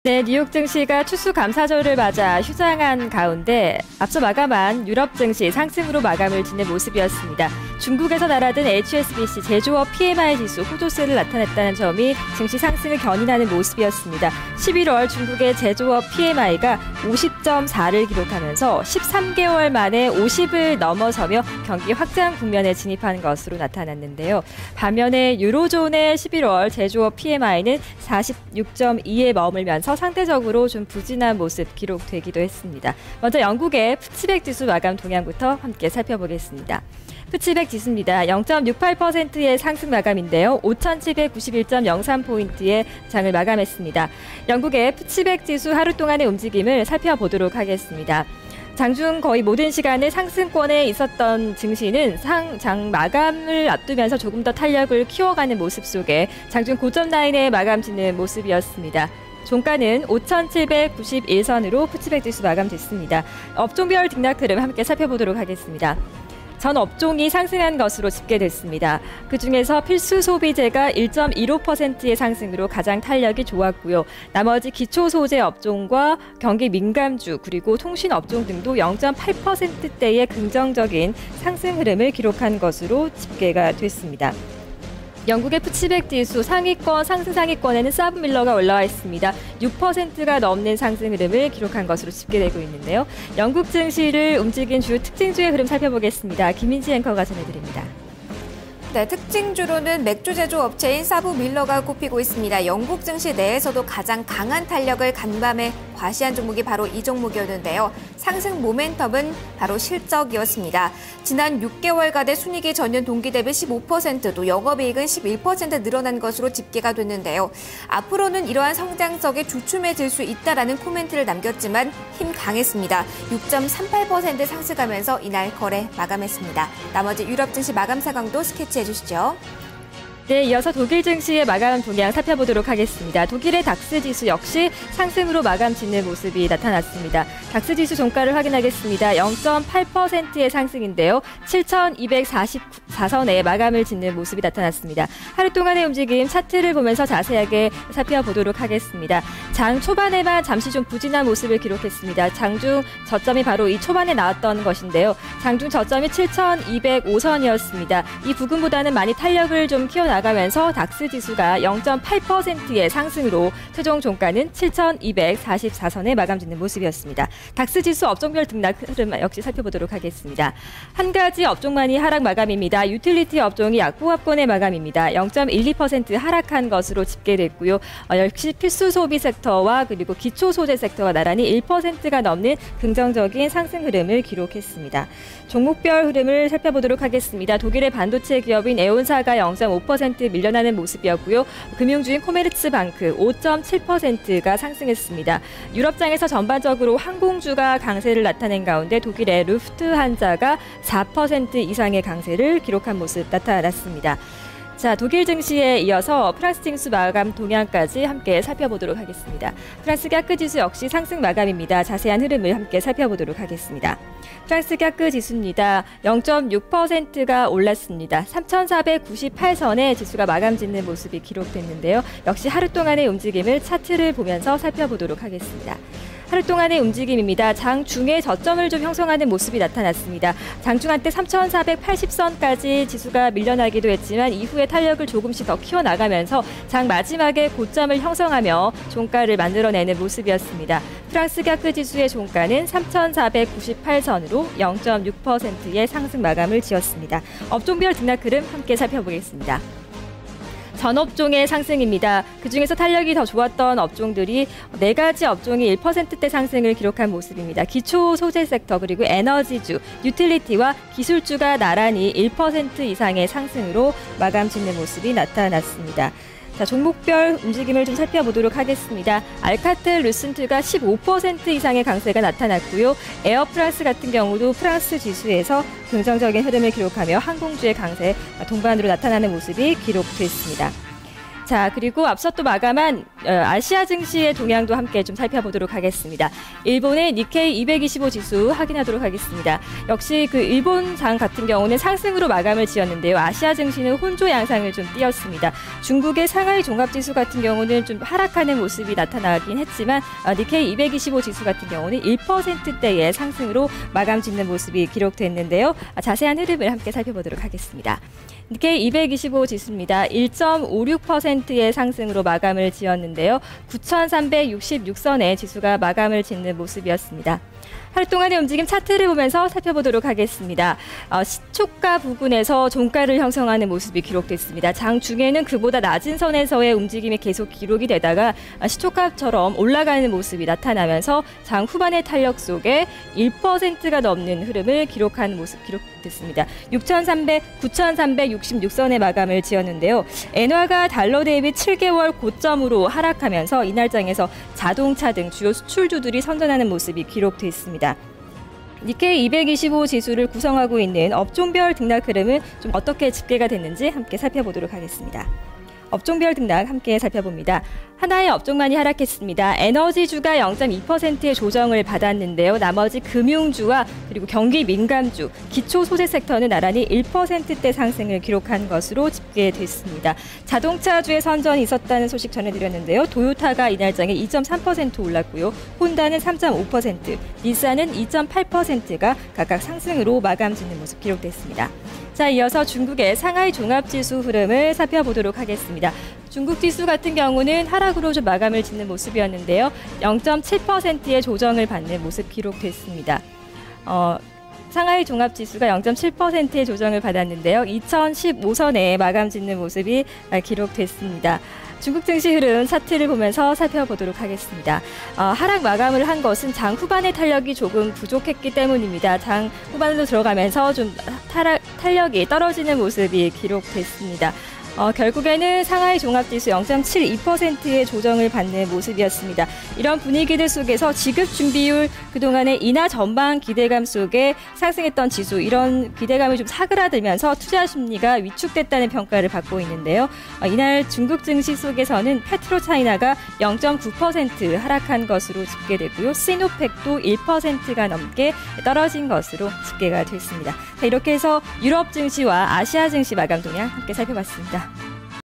네, 뉴욕 증시가 추수감사절을 맞아 휴장한 가운데 앞서 마감한 유럽 증시 상승으로 마감을 짓는 모습이었습니다. 중국에서 날아든 HSBC 제조업 PMI 지수 호조세를 나타냈다는 점이 증시 상승을 견인하는 모습이었습니다. 11월 중국의 제조업 PMI가 50.4를 기록하면서 13개월 만에 50을 넘어서며 경기 확장 국면에 진입한 것으로 나타났는데요. 반면에 유로존의 11월 제조업 PMI는 46.2에 머물면서 상대적으로 좀 부진한 모습 기록되기도 했습니다. 먼저 영국의 푸치백 지수 마감 동향부터 함께 살펴보겠습니다. 푸치백 지수입니다. 0.68%의 상승 마감인데요. 5,791.03포인트의 장을 마감했습니다. 영국의 푸치백 지수 하루 동안의 움직임을 살펴보도록 하겠습니다. 장중 거의 모든 시간을 상승권에 있었던 증시는 장 마감을 앞두면서 조금 더 탄력을 키워가는 모습 속에 장중 고점 라인에 마감 짓는 모습이었습니다. 종가는 5,791선으로 푸치백 지수 마감됐습니다. 업종별 등락 흐름 함께 살펴보도록 하겠습니다. 전 업종이 상승한 것으로 집계됐습니다. 그중에서 필수 소비재가 1.15%의 상승으로 가장 탄력이 좋았고요. 나머지 기초 소재 업종과 경기 민감주 그리고 통신 업종 등도 0.8%대의 긍정적인 상승 흐름을 기록한 것으로 집계가 됐습니다. 영국의 푸치백 지수 상위권, 상승 상위권에는 사브밀러가 올라와 있습니다. 6%가 넘는 상승 흐름을 기록한 것으로 집계되고 있는데요. 영국 증시를 움직인 주요 특징주의 흐름 살펴보겠습니다. 김민지 앵커가 전해드립니다. 네, 특징주로는 맥주 제조 업체인 사브밀러가 꼽히고 있습니다. 영국 증시 내에서도 가장 강한 탄력을 간밤에 과시한 종목이 바로 이 종목이었는데요. 상승 모멘텀은 바로 실적이었습니다. 지난 6개월간의 순이익이 전년 동기 대비 15%, 또 영업이익은 11% 늘어난 것으로 집계가 됐는데요. 앞으로는 이러한 성장성에 주춤해질 수 있다라는 코멘트를 남겼지만 힘 강했습니다. 6.38% 상승하면서 이날 거래 마감했습니다. 나머지 유럽 증시 마감 상황도 스케치해 주시죠. 네, 이어서 독일 증시의 마감 동향 살펴보도록 하겠습니다. 독일의 닥스 지수 역시 상승으로 마감 짓는 모습이 나타났습니다. 닥스 지수 종가를 확인하겠습니다. 0.8%의 상승인데요. 7,244선에 마감을 짓는 모습이 나타났습니다. 하루 동안의 움직임 차트를 보면서 자세하게 살펴보도도록 하겠습니다. 장 초반에만 잠시 좀 부진한 모습을 기록했습니다. 장중 저점이 바로 이 초반에 나왔던 것인데요. 장중 저점이 7,205선이었습니다. 이 부근보다는 많이 탄력을 좀 키워나가면서 닥스 지수가 0.8%의 상승으로 최종 종가는 7,244선에 마감 짓는 모습이었습니다. 닥스 지수 업종별 등락 흐름 역시 살펴보도록 하겠습니다. 한 가지 업종만이 하락 마감입니다. 유틸리티 업종이 약보합권의 마감입니다. 0.12% 하락한 것으로 집계됐고요. 역시 필수 소비 섹터와 그리고 기초 소재 섹터가 나란히 1%가 넘는 긍정적인 상승 흐름을 기록했습니다. 종목별 흐름을 살펴보도록 하겠습니다. 독일의 반도체 기업인 에온사가 0.5% 밀려나는 모습이었고요. 금융주인 코메르츠방크 5.7%가 상승했습니다. 유럽장에서 전반적으로 항공주가 강세를 나타낸 가운데 독일의 루프트한자가 4% 이상의 강세를 기록한 모습 나타났습니다. 자, 독일 증시에 이어서 프랑스 지수 마감 동향까지 함께 살펴보도록 하겠습니다. 프랑스 갸크 지수 역시 상승 마감입니다. 자세한 흐름을 함께 살펴보도록 하겠습니다. 프랑스 갸크 지수입니다. 0.6%가 올랐습니다. 3,498선에 지수가 마감 짓는 모습이 기록됐는데요. 역시 하루 동안의 움직임을 차트를 보면서 살펴보도록 하겠습니다. 하루 동안의 움직임입니다. 장중에 저점을 좀 형성하는 모습이 나타났습니다. 장중 한때 3,480선까지 지수가 밀려나기도 했지만 이후에 탄력을 조금씩 더 키워나가면서 장 마지막에 고점을 형성하며 종가를 만들어내는 모습이었습니다. 프랑스 갸크 지수의 종가는 3,498선으로 0.6%의 상승 마감을 지었습니다. 업종별 등락 흐름 함께 살펴보겠습니다. 전업종의 상승입니다. 그중에서 탄력이 더 좋았던 업종들이 4가지 업종이 1%대 상승을 기록한 모습입니다. 기초 소재 섹터 그리고 에너지주, 유틸리티와 기술주가 나란히 1% 이상의 상승으로 마감 짓는 모습이 나타났습니다. 자, 종목별 움직임을 좀 살펴보도록 하겠습니다. 알카텔 루슨트가 15% 이상의 강세가 나타났고요. 에어프랑스 같은 경우도 프랑스 지수에서 긍정적인 흐름을 기록하며 항공주의 강세 동반으로 나타나는 모습이 기록됐습니다. 자, 그리고 앞서 또 마감한 아시아 증시의 동향도 함께 좀 살펴보도록 하겠습니다. 일본의 니케이 225 지수 확인하도록 하겠습니다. 역시 그 일본 장 같은 경우는 상승으로 마감을 지었는데요. 아시아 증시는 혼조 양상을 좀 띄었습니다. 중국의 상하이 종합지수 같은 경우는 좀 하락하는 모습이 나타나긴 했지만 니케이 225 지수 같은 경우는 1%대의 상승으로 마감 짓는 모습이 기록됐는데요. 자세한 흐름을 함께 살펴보도록 하겠습니다. 니케이 225 지수입니다. 1.56%의 상승으로 마감을 지었는데요. 9,366선의 지수가 마감을 짓는 모습이었습니다. 하루 동안의 움직임 차트를 보면서 살펴보도록 하겠습니다. 시초가 부근에서 종가를 형성하는 모습이 기록됐습니다. 장 중에는 그보다 낮은 선에서의 움직임이 계속 기록이 되다가 시초가처럼 올라가는 모습이 나타나면서 장 후반의 탄력 속에 1%가 넘는 흐름을 기록한 모습 기록됐습니다. 9,366선의 마감을 지었는데요. 엔화가 달러 대비 7개월 고점으로 하락하면서 이날장에서 자동차 등 주요 수출주들이 선전하는 모습이 기록됐습니다. 니케이 225 지수를 구성하고 있는 업종별 등락 흐름은 좀 어떻게 집계가 됐는지 함께 살펴보도록 하겠습니다. 업종별 등락 함께 살펴봅니다. 하나의 업종만이 하락했습니다. 에너지주가 0.2%의 조정을 받았는데요. 나머지 금융주와 그리고 경기 민감주, 기초 소재 섹터는 나란히 1%대 상승을 기록한 것으로 집계됐습니다. 자동차주의 선전이 있었다는 소식 전해드렸는데요. 도요타가 이날장에 2.3% 올랐고요. 혼다는 3.5%, 닛산은 2.8%가 각각 상승으로 마감 짓는 모습 기록됐습니다. 자, 이어서 중국의 상하이 종합지수 흐름을 살펴보도록 하겠습니다. 중국 지수 같은 경우는 하락으로 좀 마감을 짓는 모습이었는데요. 0.7%의 조정을 받는 모습 기록됐습니다. 상하이 종합지수가 0.7%의 조정을 받았는데요. 2015선에 마감 짓는 모습이 기록됐습니다. 중국 증시 흐름 차트를 보면서 살펴보도록 하겠습니다. 하락 마감을 한 것은 장 후반의 탄력이 조금 부족했기 때문입니다. 장 후반으로 들어가면서 좀 탄력이 떨어지는 모습이 기록됐습니다. 결국에는 상하이 종합지수 0.72%의 조정을 받는 모습이었습니다. 이런 분위기들 속에서 지급 준비율 그동안의 인하 전방 기대감 속에 상승했던 지수, 이런 기대감이 좀 사그라들면서 투자 심리가 위축됐다는 평가를 받고 있는데요. 이날 중국 증시 속에서는 페트로차이나가 0.9% 하락한 것으로 집계되고요. 시노팩도 1%가 넘게 떨어진 것으로 집계가 됐습니다. 자, 이렇게 해서 유럽 증시와 아시아 증시 마감 동향 함께 살펴봤습니다.